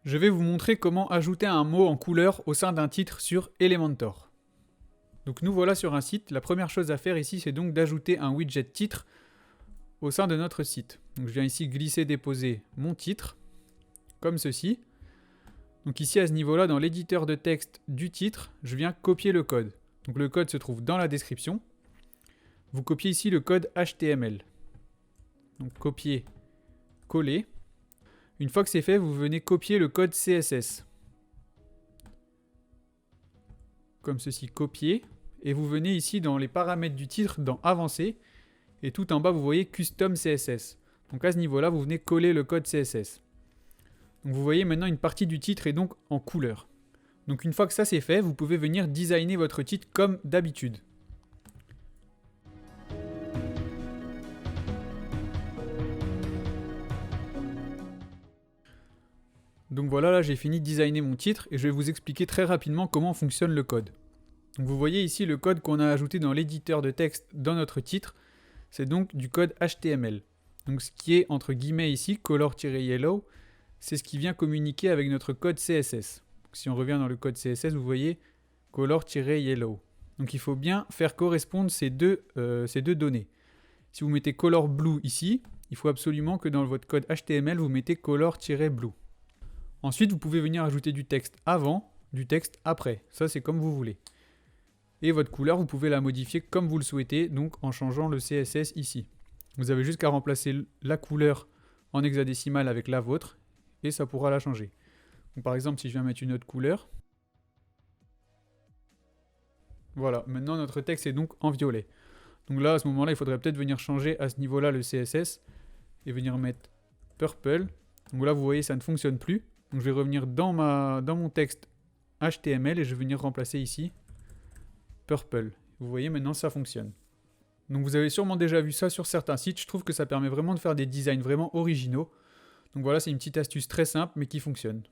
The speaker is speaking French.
Je vais vous montrer comment ajouter un mot en couleur au sein d'un titre sur Elementor. Donc nous voilà sur un site. La première chose à faire ici, c'est donc d'ajouter un widget titre au sein de notre site. Donc je viens ici glisser, déposer mon titre, comme ceci. Donc ici à ce niveau-là, dans l'éditeur de texte du titre, je viens copier le code. Donc le code se trouve dans la description. Vous copiez ici le code HTML. Donc copier, coller. Une fois que c'est fait, vous venez copier le code CSS. Comme ceci, copier. Et vous venez ici dans les paramètres du titre, dans Avancer. Et tout en bas, vous voyez Custom CSS. Donc à ce niveau-là, vous venez coller le code CSS. Donc vous voyez maintenant une partie du titre est donc en couleur. Donc une fois que ça c'est fait, vous pouvez venir designer votre titre comme d'habitude. Donc voilà, là j'ai fini de designer mon titre et je vais vous expliquer très rapidement comment fonctionne le code. Donc vous voyez ici le code qu'on a ajouté dans l'éditeur de texte dans notre titre, c'est donc du code HTML. Donc ce qui est entre guillemets ici, color-yellow, c'est ce qui vient communiquer avec notre code CSS. Donc si on revient dans le code CSS, vous voyez color-yellow. Donc il faut bien faire correspondre ces deux données. Si vous mettez color blue ici, il faut absolument que dans votre code HTML, vous mettez color-blue. Ensuite, vous pouvez venir ajouter du texte avant, du texte après. Ça, c'est comme vous voulez. Et votre couleur, vous pouvez la modifier comme vous le souhaitez, donc en changeant le CSS ici. Vous avez juste qu'à remplacer la couleur en hexadécimal avec la vôtre, et ça pourra la changer. Donc, par exemple, si je viens mettre une autre couleur, voilà, maintenant notre texte est donc en violet. Donc là, à ce moment-là, il faudrait peut-être venir changer à ce niveau-là le CSS, et venir mettre purple. Donc là, vous voyez, ça ne fonctionne plus. Donc je vais revenir dans mon texte HTML et je vais venir remplacer ici purple. Vous voyez, maintenant ça fonctionne. Donc vous avez sûrement déjà vu ça sur certains sites. Je trouve que ça permet vraiment de faire des designs vraiment originaux. Donc voilà, c'est une petite astuce très simple mais qui fonctionne.